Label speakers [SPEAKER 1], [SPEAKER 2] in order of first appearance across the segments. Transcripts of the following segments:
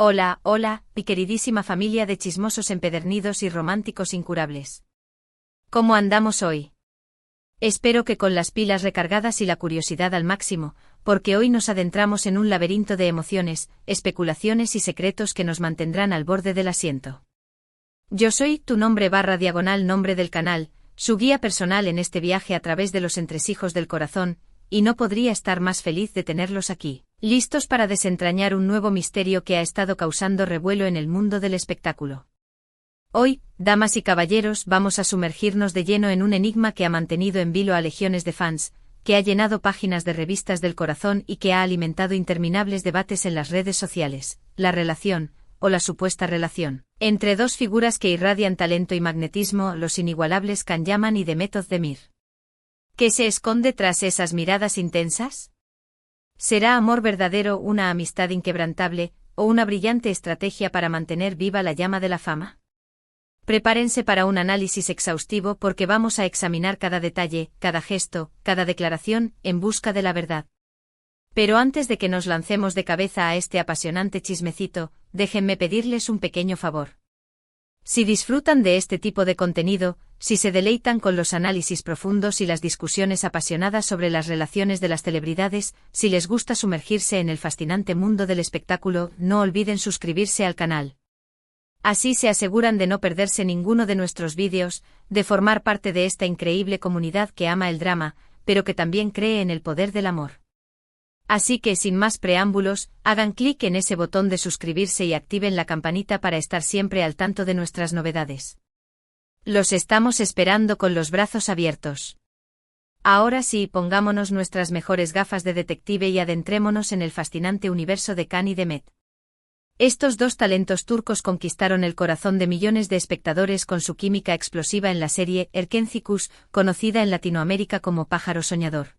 [SPEAKER 1] Hola, hola, mi queridísima familia de chismosos empedernidos y románticos incurables. ¿Cómo andamos hoy? Espero que con las pilas recargadas y la curiosidad al máximo, porque hoy nos adentramos en un laberinto de emociones, especulaciones y secretos que nos mantendrán al borde del asiento. Yo soy tu nombre del canal, su guía personal en este viaje a través de los entresijos del corazón, y no podría estar más feliz de tenerlos aquí, listos para desentrañar un nuevo misterio que ha estado causando revuelo en el mundo del espectáculo. Hoy, damas y caballeros, vamos a sumergirnos de lleno en un enigma que ha mantenido en vilo a legiones de fans, que ha llenado páginas de revistas del corazón y que ha alimentado interminables debates en las redes sociales: la relación, o la supuesta relación, entre dos figuras que irradian talento y magnetismo, los inigualables Can Yaman y Demet Özdemir. ¿Qué se esconde tras esas miradas intensas? ¿Será amor verdadero, una amistad inquebrantable, o una brillante estrategia para mantener viva la llama de la fama? Prepárense para un análisis exhaustivo porque vamos a examinar cada detalle, cada gesto, cada declaración, en busca de la verdad. Pero antes de que nos lancemos de cabeza a este apasionante chismecito, déjenme pedirles un pequeño favor. Si disfrutan de este tipo de contenido, si se deleitan con los análisis profundos y las discusiones apasionadas sobre las relaciones de las celebridades, si les gusta sumergirse en el fascinante mundo del espectáculo, no olviden suscribirse al canal. Así se aseguran de no perderse ninguno de nuestros vídeos, de formar parte de esta increíble comunidad que ama el drama, pero que también cree en el poder del amor. Así que sin más preámbulos, hagan clic en ese botón de suscribirse y activen la campanita para estar siempre al tanto de nuestras novedades. Los estamos esperando con los brazos abiertos. Ahora sí, pongámonos nuestras mejores gafas de detective y adentrémonos en el fascinante universo de Can y Demet. Estos dos talentos turcos conquistaron el corazón de millones de espectadores con su química explosiva en la serie Erkenci Kuş, conocida en Latinoamérica como Pájaro Soñador.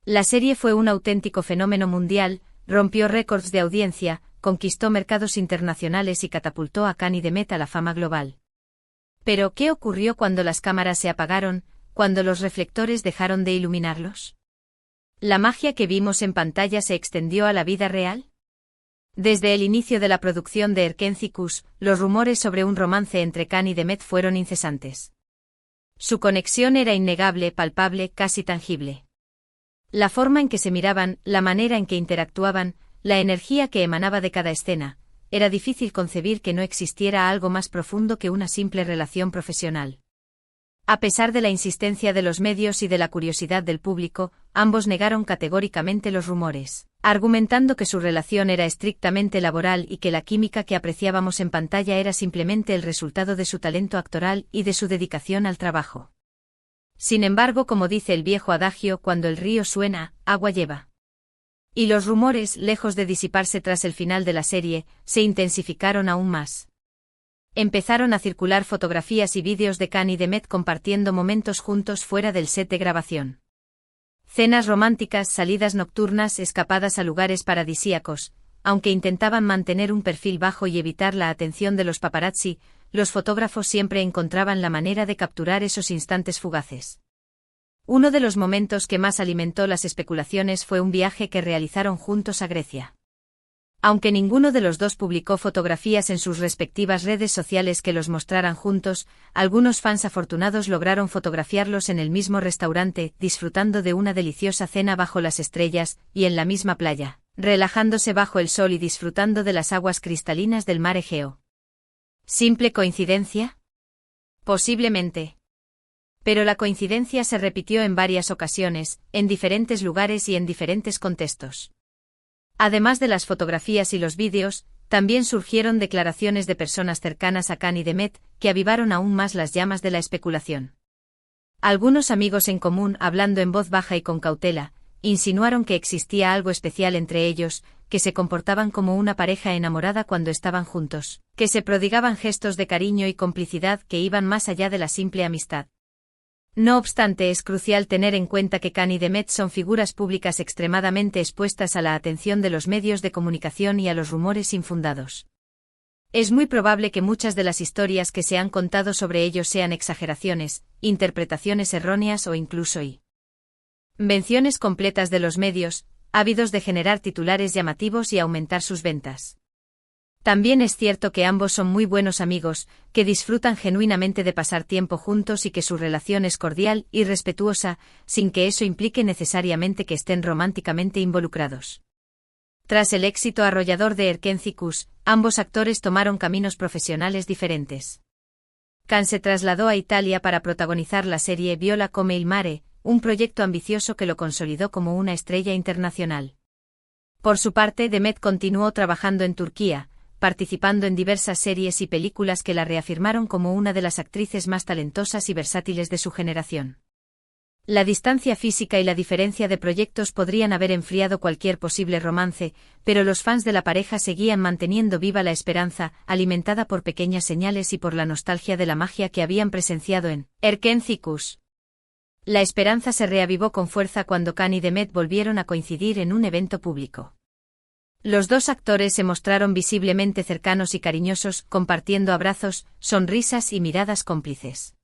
[SPEAKER 1] La serie fue un auténtico fenómeno mundial, rompió récords de audiencia, conquistó mercados internacionales y catapultó a Can y Demet a la fama global. Pero, ¿qué ocurrió cuando las cámaras se apagaron, cuando los reflectores dejaron de iluminarlos? ¿La magia que vimos en pantalla se extendió a la vida real? Desde el inicio de la producción de Erkenci Kuş, los rumores sobre un romance entre Can y Demet fueron incesantes. Su conexión era innegable, palpable, casi tangible. La forma en que se miraban, la manera en que interactuaban, la energía que emanaba de cada escena, era difícil concebir que no existiera algo más profundo que una simple relación profesional. A pesar de la insistencia de los medios y de la curiosidad del público, ambos negaron categóricamente los rumores, argumentando que su relación era estrictamente laboral y que la química que apreciábamos en pantalla era simplemente el resultado de su talento actoral y de su dedicación al trabajo. Sin embargo, como dice el viejo adagio, cuando el río suena, agua lleva. Y los rumores, lejos de disiparse tras el final de la serie, se intensificaron aún más. Empezaron a circular fotografías y vídeos de Can y Demet compartiendo momentos juntos fuera del set de grabación. Cenas románticas, salidas nocturnas, escapadas a lugares paradisíacos. Aunque intentaban mantener un perfil bajo y evitar la atención de los paparazzi, los fotógrafos siempre encontraban la manera de capturar esos instantes fugaces. Uno de los momentos que más alimentó las especulaciones fue un viaje que realizaron juntos a Grecia. Aunque ninguno de los dos publicó fotografías en sus respectivas redes sociales que los mostraran juntos, algunos fans afortunados lograron fotografiarlos en el mismo restaurante, disfrutando de una deliciosa cena bajo las estrellas, y en la misma playa, relajándose bajo el sol y disfrutando de las aguas cristalinas del mar Egeo. ¿Simple coincidencia? Posiblemente. Pero la coincidencia se repitió en varias ocasiones, en diferentes lugares y en diferentes contextos. Además de las fotografías y los vídeos, también surgieron declaraciones de personas cercanas a Can y Demet, que avivaron aún más las llamas de la especulación. Algunos amigos en común, hablando en voz baja y con cautela, insinuaron que existía algo especial entre ellos, que se comportaban como una pareja enamorada cuando estaban juntos, que se prodigaban gestos de cariño y complicidad que iban más allá de la simple amistad. No obstante, es crucial tener en cuenta que Can y Demet son figuras públicas extremadamente expuestas a la atención de los medios de comunicación y a los rumores infundados. Es muy probable que muchas de las historias que se han contado sobre ellos sean exageraciones, interpretaciones erróneas o incluso invenciones completas de los medios, ávidos de generar titulares llamativos y aumentar sus ventas. También es cierto que ambos son muy buenos amigos, que disfrutan genuinamente de pasar tiempo juntos y que su relación es cordial y respetuosa, sin que eso implique necesariamente que estén románticamente involucrados. Tras el éxito arrollador de Erkenci-Kuş, ambos actores tomaron caminos profesionales diferentes. Can se trasladó a Italia para protagonizar la serie Viola come il mare, un proyecto ambicioso que lo consolidó como una estrella internacional. Por su parte, Demet continuó trabajando en Turquía, participando en diversas series y películas que la reafirmaron como una de las actrices más talentosas y versátiles de su generación. La distancia física y la diferencia de proyectos podrían haber enfriado cualquier posible romance, pero los fans de la pareja seguían manteniendo viva la esperanza, alimentada por pequeñas señales y por la nostalgia de la magia que habían presenciado en Erkenci-Kuş. La esperanza se reavivó con fuerza cuando Can y Demet volvieron a coincidir en un evento público. Los dos actores se mostraron visiblemente cercanos y cariñosos, compartiendo abrazos, sonrisas y miradas cómplices.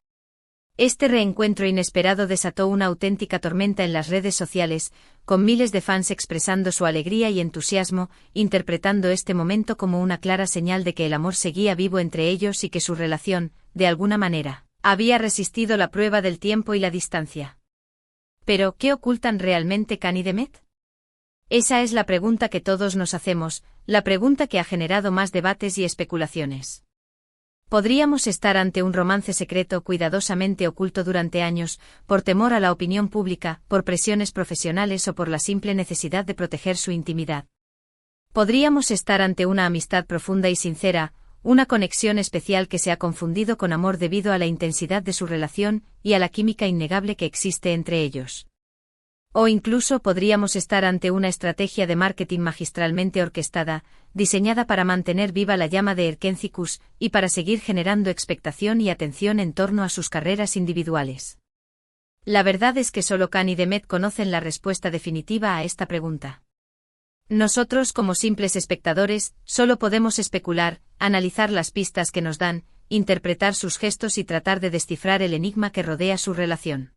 [SPEAKER 1] Este reencuentro inesperado desató una auténtica tormenta en las redes sociales, con miles de fans expresando su alegría y entusiasmo, interpretando este momento como una clara señal de que el amor seguía vivo entre ellos y que su relación, de alguna manera, había resistido la prueba del tiempo y la distancia. Pero, ¿qué ocultan realmente Can y Demet? Esa es la pregunta que todos nos hacemos, la pregunta que ha generado más debates y especulaciones. ¿Podríamos estar ante un romance secreto cuidadosamente oculto durante años, por temor a la opinión pública, por presiones profesionales o por la simple necesidad de proteger su intimidad? ¿Podríamos estar ante una amistad profunda y sincera, una conexión especial que se ha confundido con amor debido a la intensidad de su relación y a la química innegable que existe entre ellos? O incluso podríamos estar ante una estrategia de marketing magistralmente orquestada, diseñada para mantener viva la llama de Erkenci-Kuş y para seguir generando expectación y atención en torno a sus carreras individuales. La verdad es que solo Can y Demet conocen la respuesta definitiva a esta pregunta. Nosotros, como simples espectadores, solo podemos especular, analizar las pistas que nos dan, interpretar sus gestos y tratar de descifrar el enigma que rodea su relación.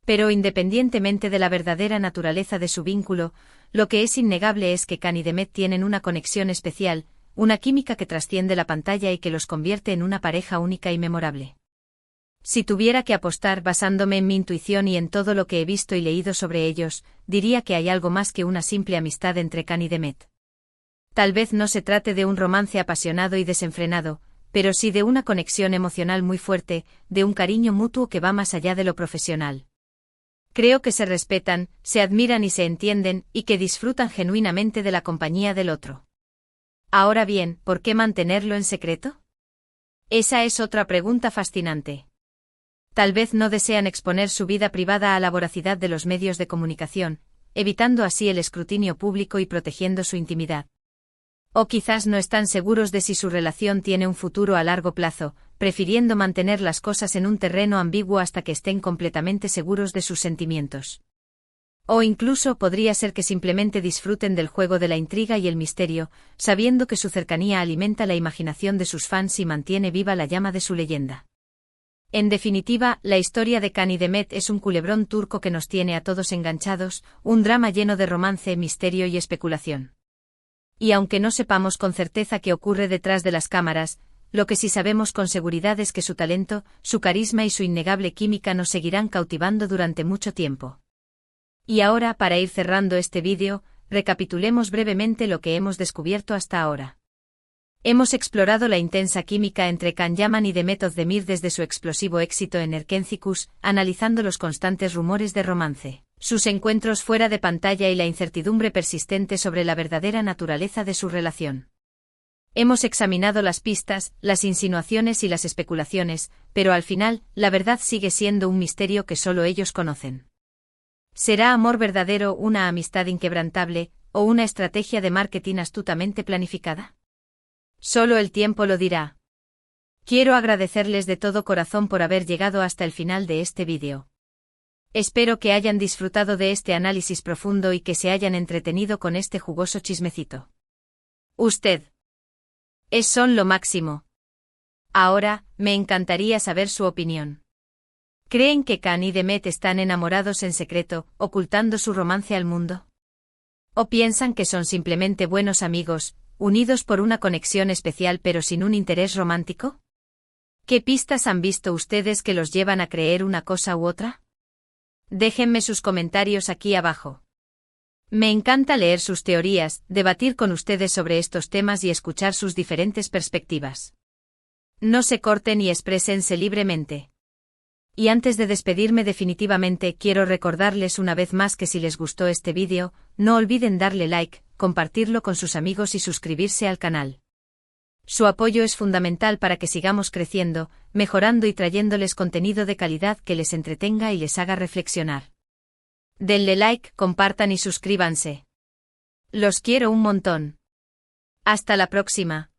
[SPEAKER 1] Pero independientemente de la verdadera naturaleza de su vínculo, lo que es innegable es que Can y Demet tienen una conexión especial, una química que trasciende la pantalla y que los convierte en una pareja única y memorable. Si tuviera que apostar basándome en mi intuición y en todo lo que he visto y leído sobre ellos, diría que hay algo más que una simple amistad entre Can y Demet. Tal vez no se trate de un romance apasionado y desenfrenado, pero sí de una conexión emocional muy fuerte, de un cariño mutuo que va más allá de lo profesional. Creo que se respetan, se admiran y se entienden, y que disfrutan genuinamente de la compañía del otro. Ahora bien, ¿por qué mantenerlo en secreto? Esa es otra pregunta fascinante. Tal vez no desean exponer su vida privada a la voracidad de los medios de comunicación, evitando así el escrutinio público y protegiendo su intimidad. O quizás no están seguros de si su relación tiene un futuro a largo plazo, prefiriendo mantener las cosas en un terreno ambiguo hasta que estén completamente seguros de sus sentimientos. O incluso podría ser que simplemente disfruten del juego de la intriga y el misterio, sabiendo que su cercanía alimenta la imaginación de sus fans y mantiene viva la llama de su leyenda. En definitiva, la historia de Can y Demet es un culebrón turco que nos tiene a todos enganchados, un drama lleno de romance, misterio y especulación. Y aunque no sepamos con certeza qué ocurre detrás de las cámaras, lo que sí sabemos con seguridad es que su talento, su carisma y su innegable química nos seguirán cautivando durante mucho tiempo. Y ahora, para ir cerrando este vídeo, recapitulemos brevemente lo que hemos descubierto hasta ahora. Hemos explorado la intensa química entre Can Yaman y Demet Özdemir desde su explosivo éxito en Erkenci-Kuş, analizando los constantes rumores de romance, sus encuentros fuera de pantalla y la incertidumbre persistente sobre la verdadera naturaleza de su relación. Hemos examinado las pistas, las insinuaciones y las especulaciones, pero al final, la verdad sigue siendo un misterio que solo ellos conocen. ¿Será amor verdadero una amistad inquebrantable, o una estrategia de marketing astutamente planificada? Solo el tiempo lo dirá. Quiero agradecerles de todo corazón por haber llegado hasta el final de este vídeo. Espero que hayan disfrutado de este análisis profundo y que se hayan entretenido con este jugoso chismecito. Son lo máximo. Ahora, me encantaría saber su opinión. ¿Creen que Can y Demet están enamorados en secreto, ocultando su romance al mundo? ¿O piensan que son simplemente buenos amigos, unidos por una conexión especial pero sin un interés romántico? ¿Qué pistas han visto ustedes que los llevan a creer una cosa u otra? Déjenme sus comentarios aquí abajo. Me encanta leer sus teorías, debatir con ustedes sobre estos temas y escuchar sus diferentes perspectivas. No se corten y exprésense libremente. Y antes de despedirme definitivamente quiero recordarles una vez más que si les gustó este vídeo, no olviden darle like, compartirlo con sus amigos y suscribirse al canal. Su apoyo es fundamental para que sigamos creciendo, mejorando y trayéndoles contenido de calidad que les entretenga y les haga reflexionar. Denle like, compartan y suscríbanse. Los quiero un montón. Hasta la próxima.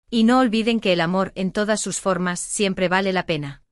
[SPEAKER 1] Y no olviden que el amor en todas sus formas siempre vale la pena.